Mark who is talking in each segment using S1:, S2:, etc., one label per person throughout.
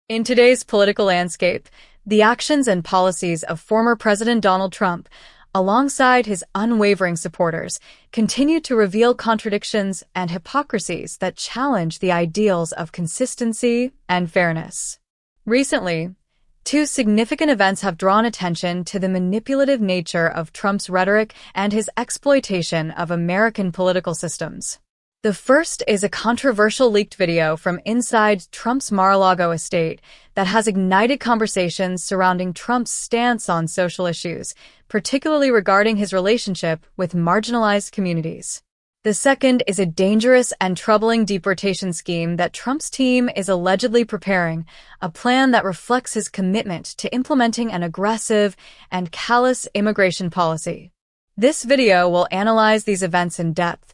S1: In today's political landscape, the actions and policies of former President Donald Trump, alongside his unwavering supporters, continue to reveal contradictions and hypocrisies that challenge the ideals of consistency and fairness. Recently, two significant events have drawn attention to the manipulative nature of Trump's rhetoric and his exploitation of American political systems. The first is a controversial leaked video from inside Trump's Mar-a-Lago estate that has ignited conversations surrounding Trump's stance on social issues, particularly regarding his relationship with marginalized communities. The second is a dangerous and troubling deportation scheme that Trump's team is allegedly preparing, a plan that reflects his commitment to implementing an aggressive and callous immigration policy. This video will analyze these events in depth,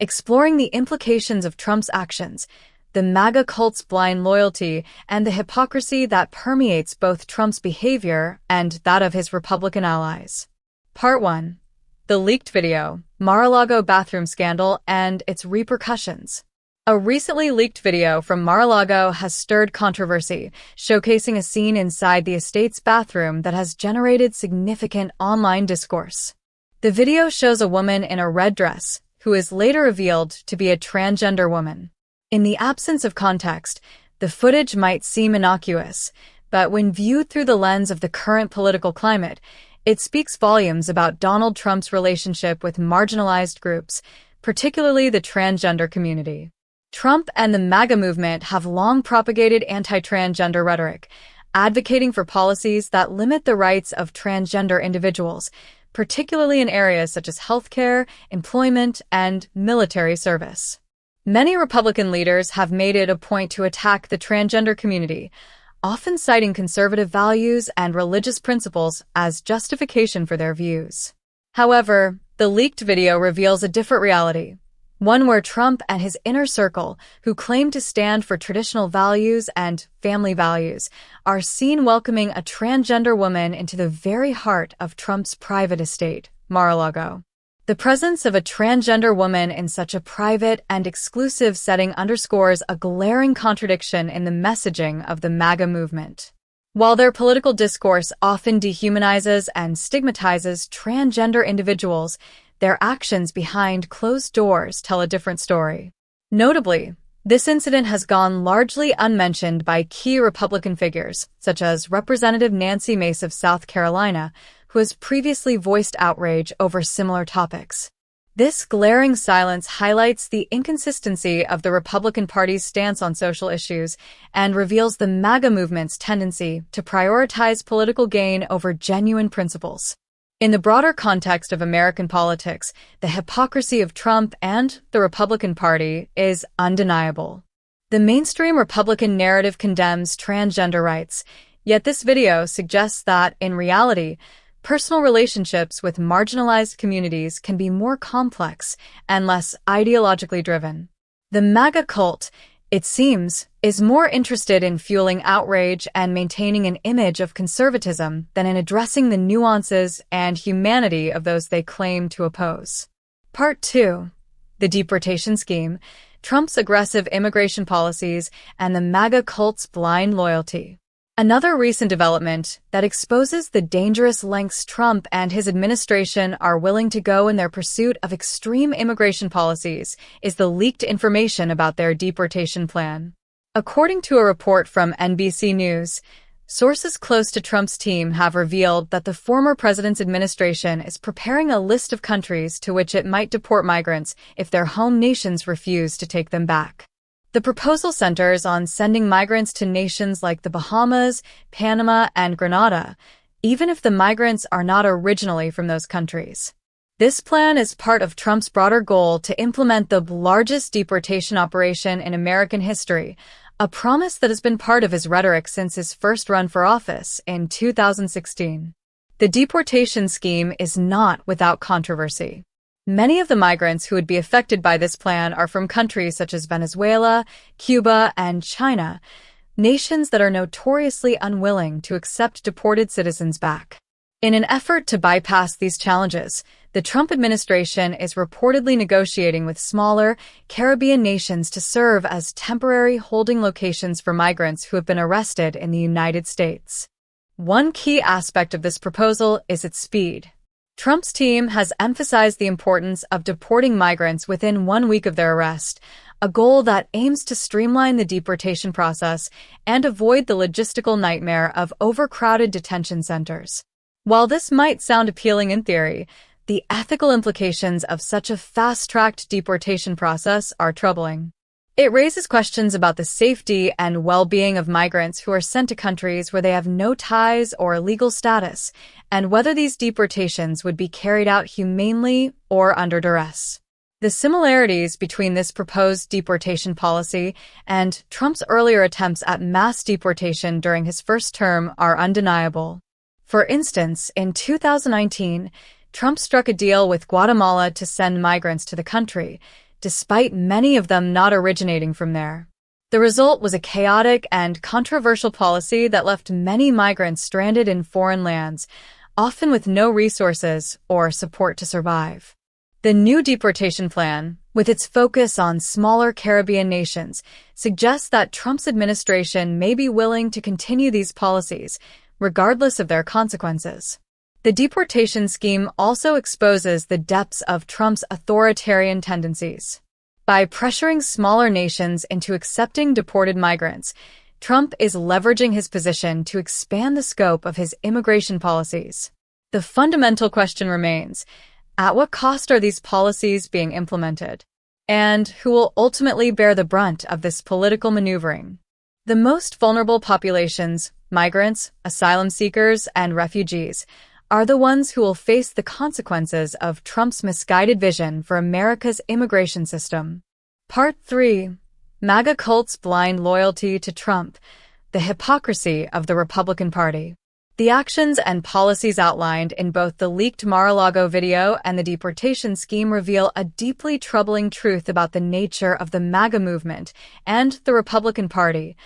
S1: exploring the implications of Trump's actions, the MAGA cult's blind loyalty, and the hypocrisy that permeates both Trump's behavior and that of his Republican allies. Part 1. The leaked video, Mar-a-Lago bathroom scandal and its repercussions. A recently leaked video from Mar-a-Lago has stirred controversy, showcasing a scene inside the estate's bathroom that has generated significant online discourse. The video shows a woman in a red dress, who is later revealed to be a transgender woman. In the absence of context, the footage might seem innocuous, but when viewed through the lens of the current political climate, it speaks volumes about Donald Trump's relationship with marginalized groups, particularly the transgender community. Trump and the MAGA movement have long propagated anti-transgender rhetoric, advocating for policies that limit the rights of transgender individuals, particularly in areas such as healthcare, employment, and military service. Many Republican leaders have made it a point to attack the transgender community, often citing conservative values and religious principles as justification for their views. However, the leaked video reveals a different reality, one where Trump and his inner circle, who claim to stand for traditional values and family values, are seen welcoming a transgender woman into the very heart of Trump's private estate, Mar-a-Lago. The presence of a transgender woman in such a private and exclusive setting underscores a glaring contradiction in the messaging of the MAGA movement. While their political discourse often dehumanizes and stigmatizes transgender individuals, their actions behind closed doors tell a different story. Notably, this incident has gone largely unmentioned by key Republican figures, such as Representative Nancy Mace of South Carolina, who has previously voiced outrage over similar topics. This glaring silence highlights the inconsistency of the Republican Party's stance on social issues and reveals the MAGA movement's tendency to prioritize political gain over genuine principles. In the broader context of American politics, the hypocrisy of Trump and the Republican Party is undeniable. The mainstream Republican narrative condemns transgender rights, yet this video suggests that, in reality, personal relationships with marginalized communities can be more complex and less ideologically driven. The MAGA cult, it seems, is more interested in fueling outrage and maintaining an image of conservatism than in addressing the nuances and humanity of those they claim to oppose. Part 2. The deportation scheme, Trump's aggressive immigration policies, and the MAGA cult's blind loyalty. Another recent development that exposes the dangerous lengths Trump and his administration are willing to go in their pursuit of extreme immigration policies is the leaked information about their deportation plan. According to a report from NBC News, sources close to Trump's team have revealed that the former president's administration is preparing a list of countries to which it might deport migrants if their home nations refuse to take them back. The proposal centers on sending migrants to nations like the Bahamas, Panama, and Grenada, even if the migrants are not originally from those countries. This plan is part of Trump's broader goal to implement the largest deportation operation in American history, a promise that has been part of his rhetoric since his first run for office in 2016. The deportation scheme is not without controversy. Many of the migrants who would be affected by this plan are from countries such as Venezuela, Cuba, and China, nations that are notoriously unwilling to accept deported citizens back. In an effort to bypass these challenges, the Trump administration is reportedly negotiating with smaller Caribbean nations to serve as temporary holding locations for migrants who have been arrested in the United States. One key aspect of this proposal is its speed. Trump's team has emphasized the importance of deporting migrants within 1 week of their arrest, a goal that aims to streamline the deportation process and avoid the logistical nightmare of overcrowded detention centers. While this might sound appealing in theory, the ethical implications of such a fast-tracked deportation process are troubling. It raises questions about the safety and well-being of migrants who are sent to countries where they have no ties or legal status, and whether these deportations would be carried out humanely or under duress. The similarities between this proposed deportation policy and Trump's earlier attempts at mass deportation during his first term are undeniable. For instance, in 2019, Trump struck a deal with Guatemala to send migrants to the country, despite many of them not originating from there. The result was a chaotic and controversial policy that left many migrants stranded in foreign lands, often with no resources or support to survive. The new deportation plan, with its focus on smaller Caribbean nations, suggests that Trump's administration may be willing to continue these policies, regardless of their consequences. The deportation scheme also exposes the depths of Trump's authoritarian tendencies. By pressuring smaller nations into accepting deported migrants, Trump is leveraging his position to expand the scope of his immigration policies. The fundamental question remains, at what cost are these policies being implemented? And who will ultimately bear the brunt of this political maneuvering? The most vulnerable populations, migrants, asylum seekers, and refugees, are the ones who will face the consequences of Trump's misguided vision for America's immigration system. Part 3. MAGA cult's blind loyalty to Trump, the hypocrisy of the Republican Party. The actions and policies outlined in both the leaked Mar-a-Lago video and the deportation scheme reveal a deeply troubling truth about the nature of the MAGA movement and the Republican Party: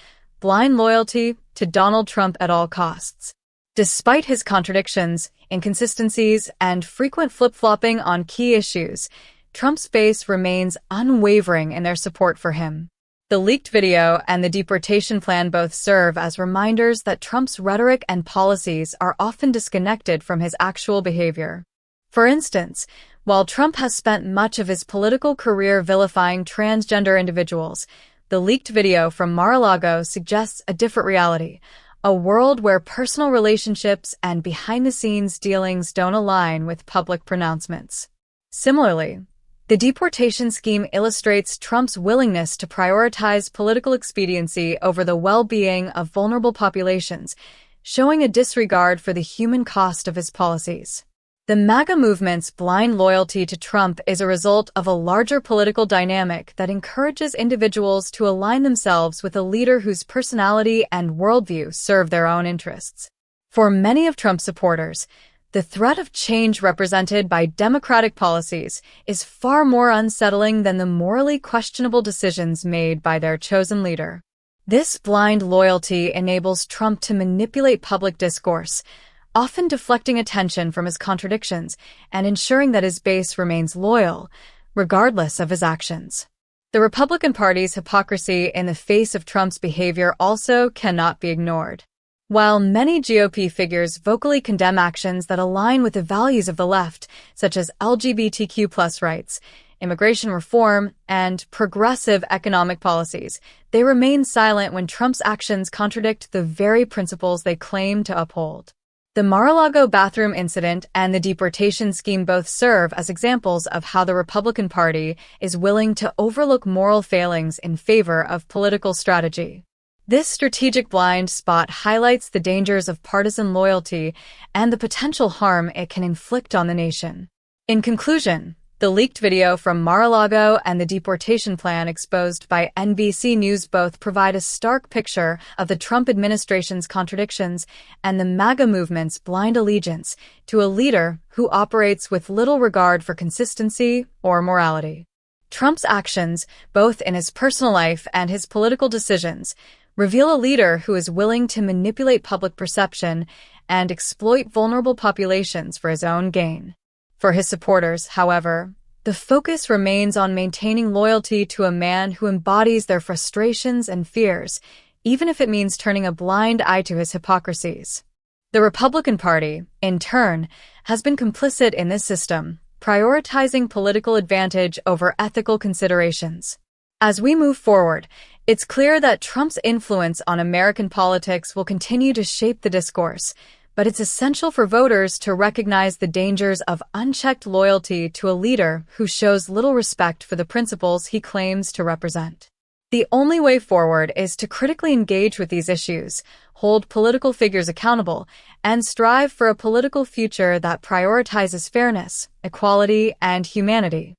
S1: blind loyalty to Donald Trump at all costs. Despite his contradictions, inconsistencies, and frequent flip-flopping on key issues, Trump's base remains unwavering in their support for him. The leaked video and the deportation plan both serve as reminders that Trump's rhetoric and policies are often disconnected from his actual behavior. For instance, while Trump has spent much of his political career vilifying transgender individuals, the leaked video from Mar-a-Lago suggests a different reality, a world where personal relationships and behind-the-scenes dealings don't align with public pronouncements. Similarly, the deportation scheme illustrates Trump's willingness to prioritize political expediency over the well-being of vulnerable populations, showing a disregard for the human cost of his policies. The MAGA movement's blind loyalty to Trump is a result of a larger political dynamic that encourages individuals to align themselves with a leader whose personality and worldview serve their own interests. For many of Trump's supporters, the threat of change represented by Democratic policies is far more unsettling than the morally questionable decisions made by their chosen leader. This blind loyalty enables Trump to manipulate public discourse, often deflecting attention from his contradictions and ensuring that his base remains loyal, regardless of his actions. The Republican Party's hypocrisy in the face of Trump's behavior also cannot be ignored. While many GOP figures vocally condemn actions that align with the values of the left, such as LGBTQ+ rights, immigration reform, and progressive economic policies, they remain silent when Trump's actions contradict the very principles they claim to uphold. The Mar-a-Lago bathroom incident and the deportation scheme both serve as examples of how the Republican Party is willing to overlook moral failings in favor of political strategy. This strategic blind spot highlights the dangers of partisan loyalty and the potential harm it can inflict on the nation. In conclusion, the leaked video from Mar-a-Lago and the deportation plan exposed by NBC News both provide a stark picture of the Trump administration's contradictions and the MAGA movement's blind allegiance to a leader who operates with little regard for consistency or morality. Trump's actions, both in his personal life and his political decisions, reveal a leader who is willing to manipulate public perception and exploit vulnerable populations for his own gain. For his supporters, however, the focus remains on maintaining loyalty to a man who embodies their frustrations and fears, even if it means turning a blind eye to his hypocrisies. The Republican Party, in turn, has been complicit in this system, prioritizing political advantage over ethical considerations. As we move forward, it's clear that Trump's influence on American politics will continue to shape the discourse, but it's essential for voters to recognize the dangers of unchecked loyalty to a leader who shows little respect for the principles he claims to represent. The only way forward is to critically engage with these issues, hold political figures accountable, and strive for a political future that prioritizes fairness, equality, and humanity.